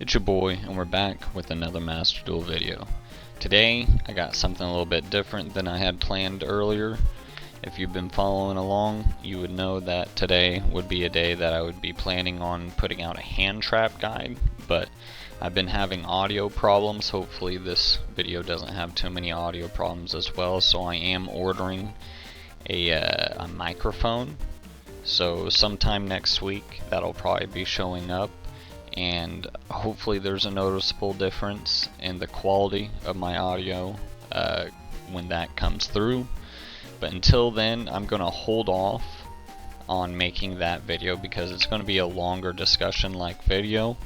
It's your boy, and we're back with another Master Duel video. Today, I got something a little bit different than I had planned earlier. If you've been following along, you would know that today would be a day that I would be planning on putting out a hand trap guide, but I've been having audio problems. Hopefully this video doesn't have too many audio problems as well, so I am ordering a microphone. So sometime next week, that'll probably be showing up. And hopefully there's a noticeable difference in the quality of my audio when that comes through. But until then, I'm going to hold off on making that video because it's going to be a longer discussion like video,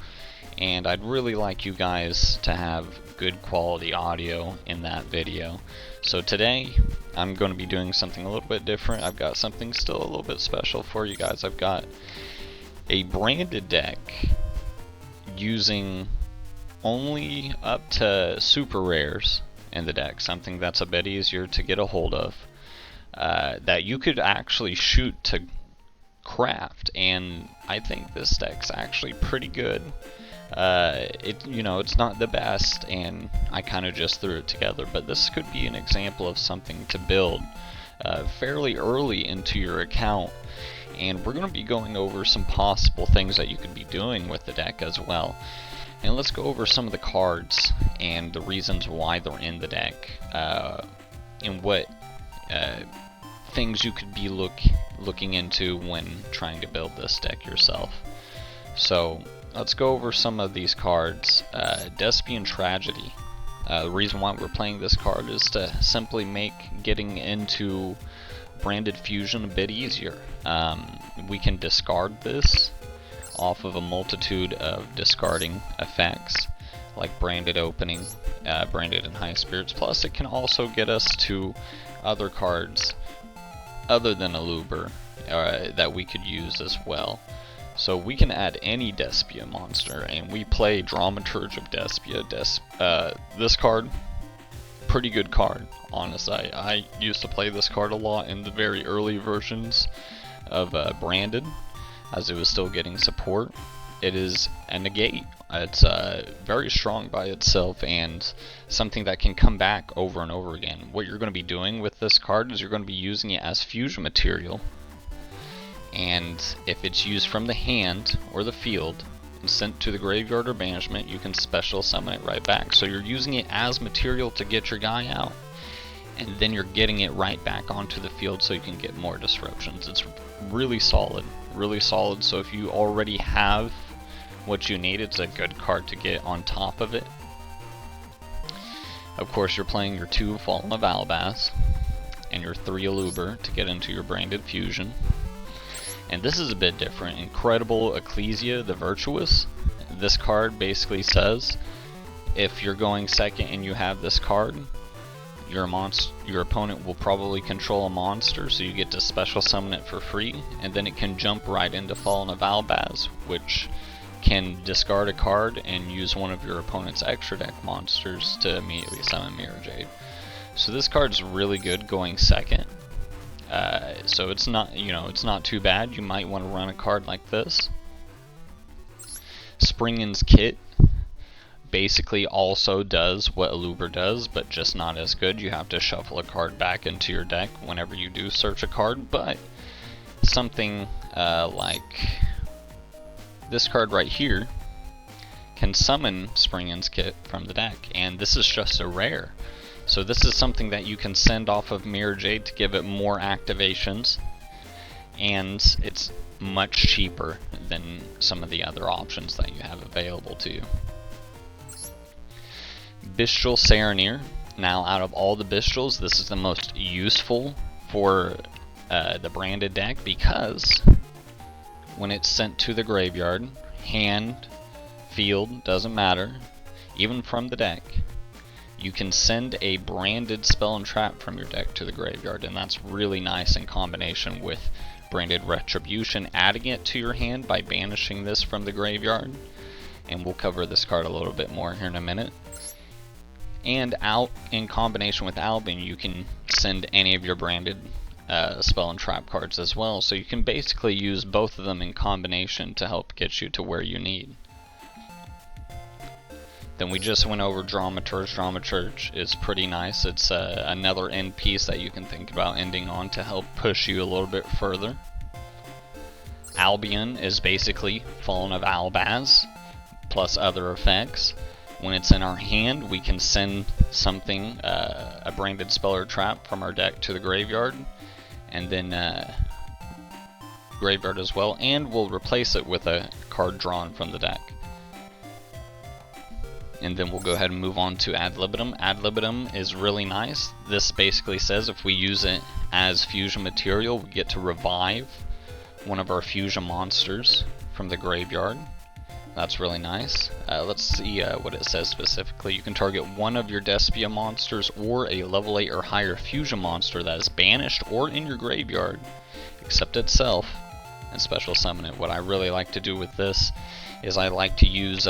and I'd really like you guys to have good quality audio in that video. So today I'm going to be doing something a little bit different. I've got something still a little bit special for you guys. I've got a branded deck using only up to super rares in the deck, something that's a bit easier to get a hold of, that you could actually shoot to craft, and I think this deck's actually pretty good. It's not the best, and I kind of just threw it together, but this could be an example of something to build fairly early into your account. And we're going to be going over some possible things that you could be doing with the deck as well. And let's go over some of the cards and the reasons why they're in the deck, and what things you could be looking into when trying to build this deck yourself. So let's go over some of these cards. Despian Tragedy. The reason why we're playing this card is to simply make getting into branded fusion a bit easier. We can discard this off of a multitude of discarding effects like branded opening, branded and high spirits. Plus it can also get us to other cards other than Aluber that we could use as well. So we can add any Despia monster, and we play Dramaturge of Despia. This card, pretty good card, honestly. I used to play this card a lot in the very early versions of Branded, as it was still getting support. It is a negate. It's very strong by itself, and something that can come back over and over again. What you're going to be doing with this card is you're going to be using it as fusion material, and if it's used from the hand or the field and sent to the graveyard or banishment, you can special summon it right back. So you're using it as material to get your guy out, and then you're getting it right back onto the field so you can get more disruptions. It's really solid, really solid. So if you already have what you need, it's a good card to get on top of it. Of course, you're playing your 2 Fallen of Albaz and your 3 Aluber to get into your branded fusion. And this is a bit different. Incredible Ecclesia the Virtuous. This card basically says if you're going second and you have this card, your opponent will probably control a monster, so you get to special summon it for free, and then it can jump right into Fallen of Albaz, which can discard a card and use one of your opponent's extra deck monsters to immediately summon Mirror Jade. So this card's really good going second. So it's not too bad. You might want to run a card like this. Springin's Kit basically also does what Aluber does, but just not as good. You have to shuffle a card back into your deck whenever you do search a card, but something like this card right here can summon Springin's Kit from the deck, and this is just a rare. So this is something that you can send off of Mirror Jade to give it more activations, and it's much cheaper than some of the other options that you have available to you. Bestial Sereneer. Now, out of all the Bestials, this is the most useful for the branded deck, because when it's sent to the graveyard, hand, field, doesn't matter, even from the deck, you can send a branded spell and trap from your deck to the graveyard, and that's really nice in combination with branded Retribution, adding it to your hand by banishing this from the graveyard, and we'll cover this card a little bit more here in a minute. And out in combination with Albin, you can send any of your branded spell and trap cards as well, so you can basically use both of them in combination to help get you to where you need. Then we just went over Dramaturge. Dramaturge is pretty nice. It's another end piece that you can think about ending on to help push you a little bit further. Albion is basically Fallen of Albaz plus other effects. When it's in our hand, we can send something, a branded spell or trap from our deck to the graveyard, and then graveyard as well, and we'll replace it with a card drawn from the deck. And then we'll go ahead and move on to Ad Libitum. Ad Libitum is really nice. This basically says if we use it as fusion material, we get to revive one of our fusion monsters from the graveyard. That's really nice. Let's see what it says specifically. You can target one of your Despia monsters or a level 8 or higher fusion monster that is banished or in your graveyard, except itself, and special summon it. What I really like to do with this is I like to use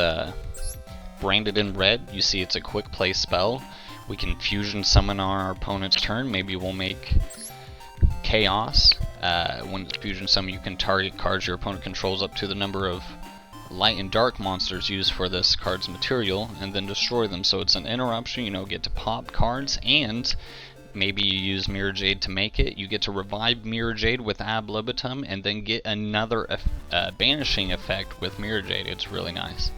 Branded in Red. You see it's a quick play spell. We can fusion summon on our opponent's turn. Maybe we'll make Chaos. When it's fusion summon, you can target cards your opponent controls up to the number of light and dark monsters used for this card's material, and then destroy them. So it's an interruption, you know, get to pop cards, and maybe you use Mirror Jade to make it. You get to revive Mirror Jade with Ad Libitum, and then get another banishing effect with Mirror Jade. It's really nice.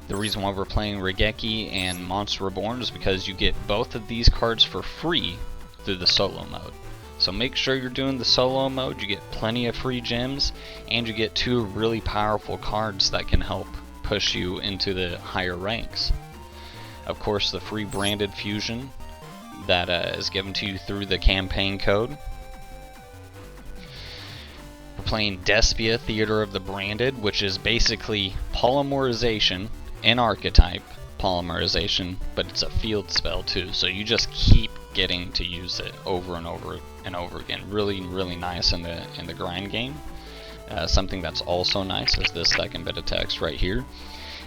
The reason why we're playing Regeki and Monster Reborn is because you get both of these cards for free through the solo mode. So make sure you're doing the solo mode, you get plenty of free gems, and you get two really powerful cards that can help push you into the higher ranks. Of course, the free branded fusion that is given to you through the campaign code. We're playing Despia, Theater of the Branded, which is basically polymerization in archetype polymerization, but it's a field spell too, so you just keep getting to use it over and over and over again. Really, really nice in the grind game. Something that's also nice is this second bit of text right here.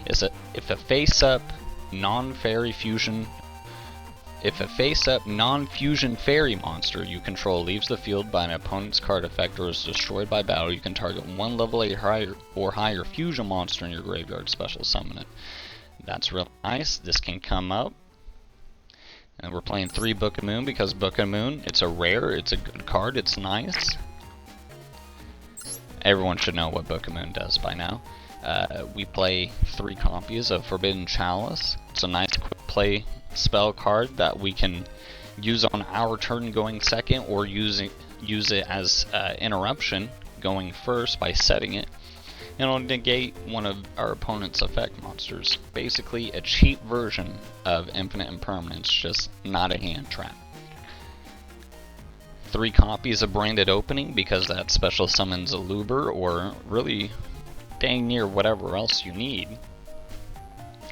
Is that if a face-up non-fusion fairy monster you control leaves the field by an opponent's card effect or is destroyed by battle, you can target one level 8 or higher fusion monster in your graveyard, special summon it. That's real nice. This can come up. And we're playing 3 Book of Moon because Book of Moon, it's a rare, it's a good card, it's nice. Everyone should know what Book of Moon does by now. We play 3 copies of Forbidden Chalice. It's a nice quick play spell card that we can use on our turn going second, or use it as interruption going first by setting it. And it'll negate one of our opponent's effect monsters. Basically a cheap version of Infinite Impermanence, just not a hand trap. 3 copies of Branded Opening because that special summons a Luber, or really dang near whatever else you need.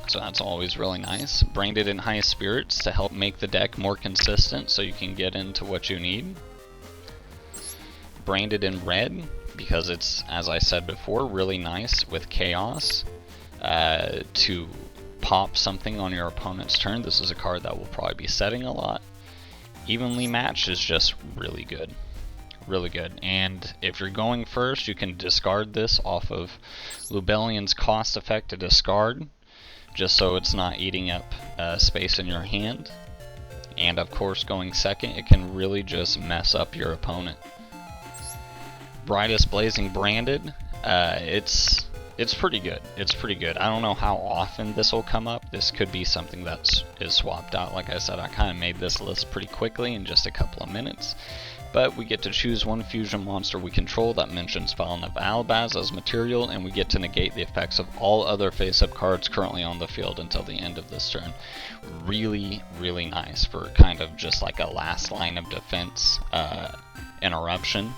So that's always really nice. Branded in High Spirits to help make the deck more consistent so you can get into what you need. Branded in Red because it's, as I said before, really nice with Chaos to pop something on your opponent's turn. This is a card that will probably be setting a lot. Evenly Matched is just really good. Really good. And if you're going first, you can discard this off of Lubellion's cost effect to discard, just so it's not eating up space in your hand. And of course, going second, it can really just mess up your opponent. Brightest Blazing Branded, it's pretty good. It's pretty good. I don't know how often this will come up. This could be something that is swapped out. Like I said, I kind of made this list pretty quickly in just a couple of minutes. But we get to choose one fusion monster we control that mentions Fallen of Albaz as material, and we get to negate the effects of all other face-up cards currently on the field until the end of this turn. Really, really nice for kind of just like a last line of defense interruption.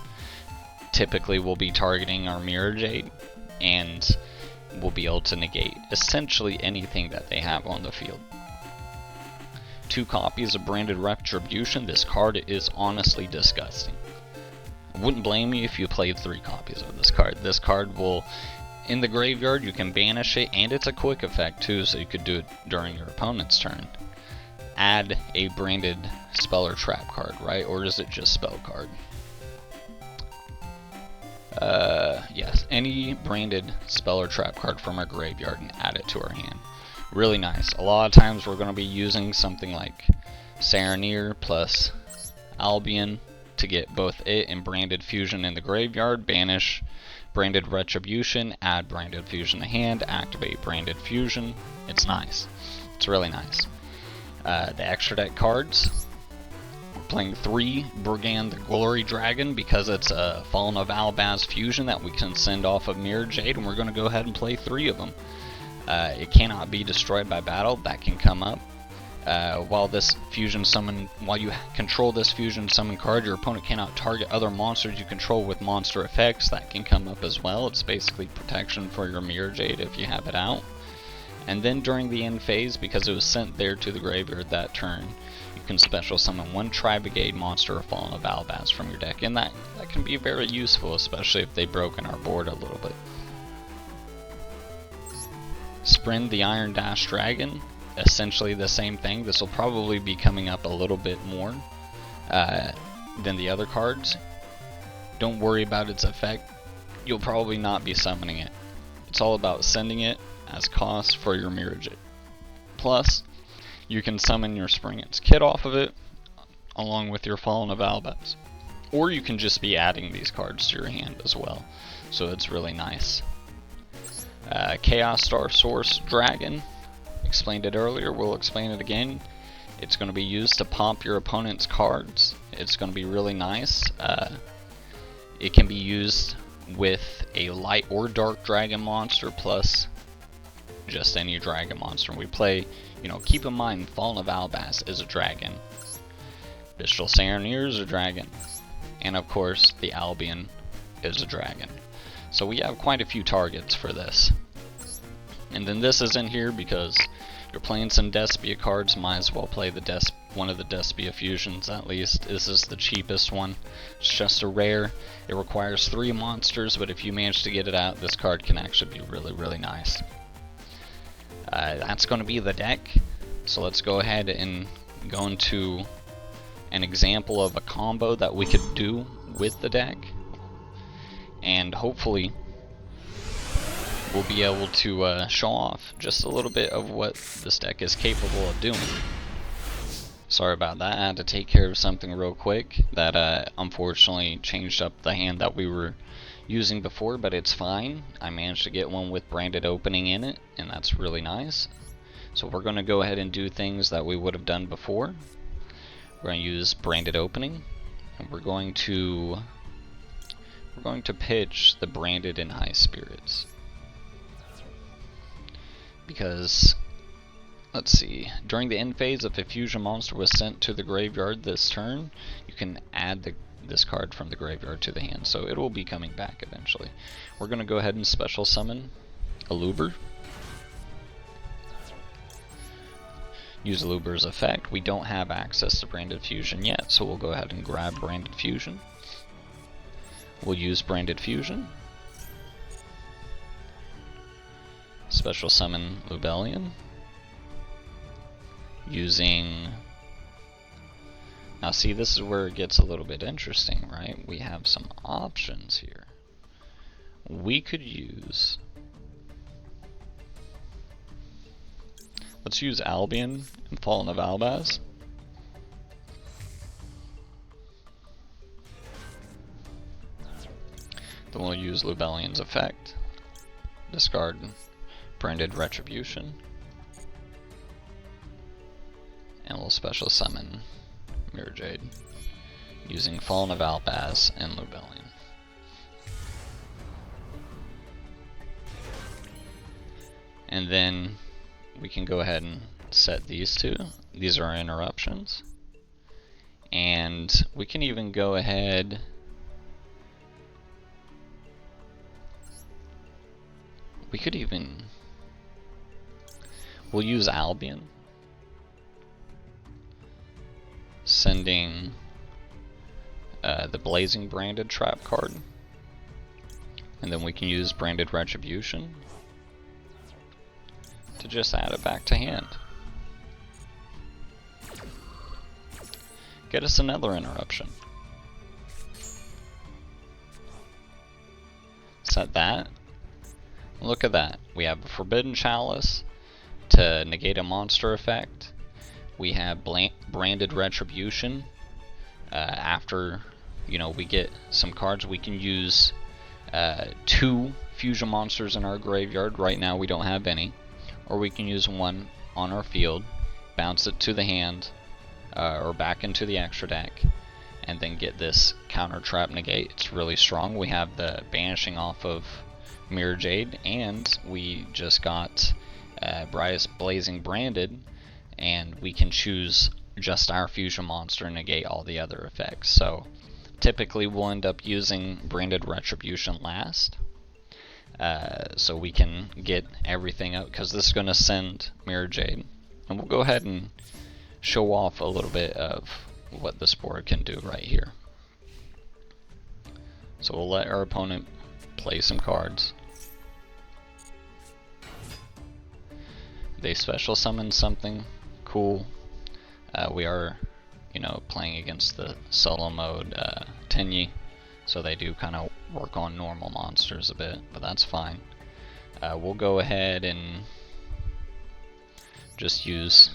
Typically we'll be targeting our Mirror Jade, and we'll be able to negate essentially anything that they have on the field. 2 copies of Branded Retribution. This card is honestly disgusting. I wouldn't blame you if you played 3 copies of this card. This card will, in the graveyard, you can banish it, and it's a quick effect too, so you could do it during your opponent's turn. Add a branded spell or trap card, right? Or is it just spell card? Yes, any branded spell or trap card from our graveyard and add it to our hand. Really nice. A lot of times we're going to be using something like Serenir plus Albion to get both it and Branded Fusion in the graveyard, banish Branded Retribution, add Branded Fusion to hand, activate Branded Fusion. It's nice. It's really nice. The extra deck cards, we're playing 3 Brigand the Glory Dragon because it's a Fallen of Albaz fusion that we can send off of Mirror Jade, and we're going to go ahead and play 3 of them. It cannot be destroyed by battle. That can come up. While you control this fusion summon card, your opponent cannot target other monsters you control with monster effects. That can come up as well. It's basically protection for your Mirror Jade if you have it out. And then during the end phase, because it was sent there to the graveyard that turn, you can special summon 1 Tri-Brigade monster or Fallen of Albaz from your deck, and that can be very useful, especially if they've broken our board a little bit. Sprint the Iron Dash Dragon, essentially the same thing. This will probably be coming up a little bit more than the other cards. Don't worry about its effect. You'll probably not be summoning it. It's all about sending it as cost for your Mirror Jade. Plus, you can summon your Spring Its Kit off of it, along with your Fallen of Albaz. Or you can just be adding these cards to your hand as well. So it's really nice. Chaos Star Source Dragon. Explained it earlier, we'll explain it again. It's going to be used to pop your opponent's cards. It's going to be really nice. It can be used with a light or dark dragon monster plus just any dragon monster. We play, keep in mind, Fallen of Albaz is a dragon. Bestial Serenir is a dragon. And of course, the Albion is a dragon. So we have quite a few targets for this. And then this is in here because you're playing some Despia cards, might as well play one of the Despia fusions at least. This is the cheapest one. It's just a rare. It requires 3 monsters, but if you manage to get it out, this card can actually be really, really nice. That's going to be the deck. So let's go ahead and go into an example of a combo that we could do with the deck. And hopefully we'll be able to show off just a little bit of what this deck is capable of doing. Sorry about that, I had to take care of something real quick that unfortunately changed up the hand that we were using before, but it's fine. I managed to get one with Branded Opening in it, and that's really nice. So we're going to go ahead and do things that we would have done before. We're going to use Branded Opening, and we're going to pitch the Branded and High Spirits. Because, let's see, during the end phase, if a fusion monster was sent to the graveyard this turn, you can add this card from the graveyard to the hand, so it will be coming back eventually. We're going to go ahead and special summon Aluber. Use Aluber's effect. We don't have access to Branded Fusion yet, so we'll go ahead and grab Branded Fusion. We'll use Branded Fusion. Special summon Lubellion. Using... Now see, this is where it gets a little bit interesting, right? We have some options here. We could use... Let's use Albion and Fallen of Albaz. Then we'll use Lubellion's effect. Discard Branded Retribution. And we'll special summon Mirror Jade using Fallen of Albaz and Lubellion. And then we can go ahead and set these two. These are our interruptions. And we can even go ahead we'll use Albion, sending the Blazing Branded trap card, and then we can use Branded Retribution to just add it back to hand. Get us another interruption. Set that. Look at that. We have a Forbidden Chalice, to negate a monster effect. We have Branded Retribution. After we get some cards, we can use 2 fusion monsters in our graveyard. Right now we don't have any. Or we can use 1 on our field, bounce it to the hand, or back into the extra deck, and then get this counter trap negate. It's really strong. We have the banishing off of Mirror Jade, and we just got Blazing Branded, and we can choose just our fusion monster and negate all the other effects. So typically we'll end up using Branded Retribution last, so we can get everything out, because this is going to send Mirror Jade. And we'll go ahead and show off a little bit of what this board can do right here. So we'll let our opponent play some cards. They special summon something cool. We are, playing against the solo mode Tenyi, so they do kind of work on normal monsters a bit, but that's fine. We'll go ahead and just use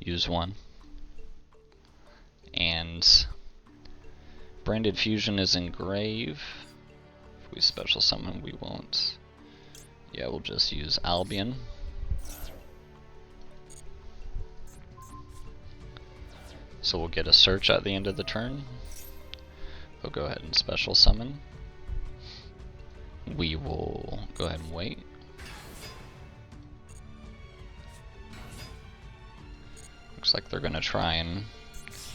1. And Branded Fusion is in Grave. If we special summon, we won't. Yeah, we'll just use Albion. So we'll get a search at the end of the turn. We'll go ahead and special summon. We will go ahead and wait. Looks like they're gonna try and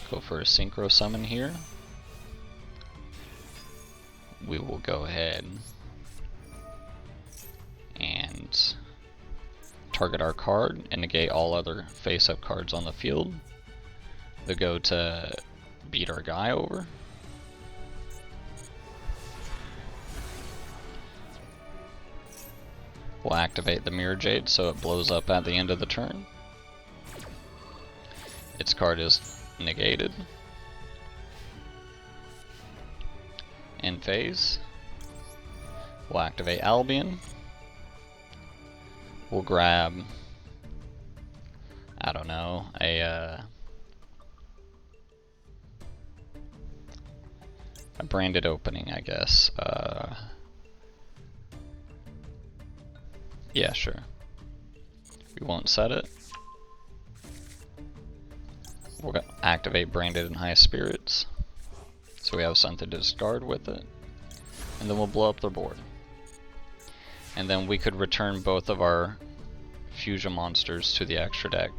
go for a synchro summon here. We will go ahead and target our card and negate all other face-up cards on the field. They go to beat our guy over. We'll activate the Mirror Jade so it blows up at the end of the turn. Its card is negated. End phase. We'll activate Albion. We'll grab, I don't know, a branded opening, I guess. Yeah, sure. We won't set it. We'll activate Branded and High Spirits, so we have something to discard with it, and then we'll blow up their board. And then we could return both of our fusion monsters to the extra deck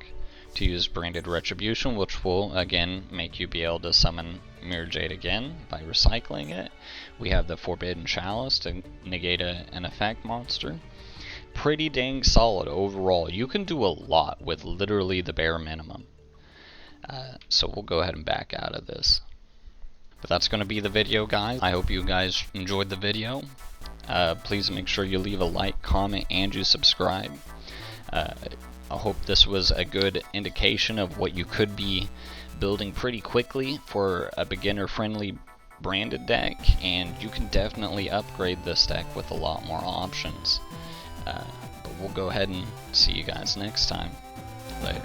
to use Branded Retribution, which will again make you be able to summon Mirror Jade again by recycling it. We have the Forbidden Chalice to negate an effect monster. Pretty dang solid overall. You can do a lot with literally the bare minimum. So we'll go ahead and back out of this. But that's going to be the video, guys. I hope you guys enjoyed the video. Please make sure you leave a like, comment, and you subscribe. I hope this was a good indication of what you could be building pretty quickly for a beginner-friendly branded deck, and you can definitely upgrade this deck with a lot more options. But we'll go ahead and see you guys next time. Later.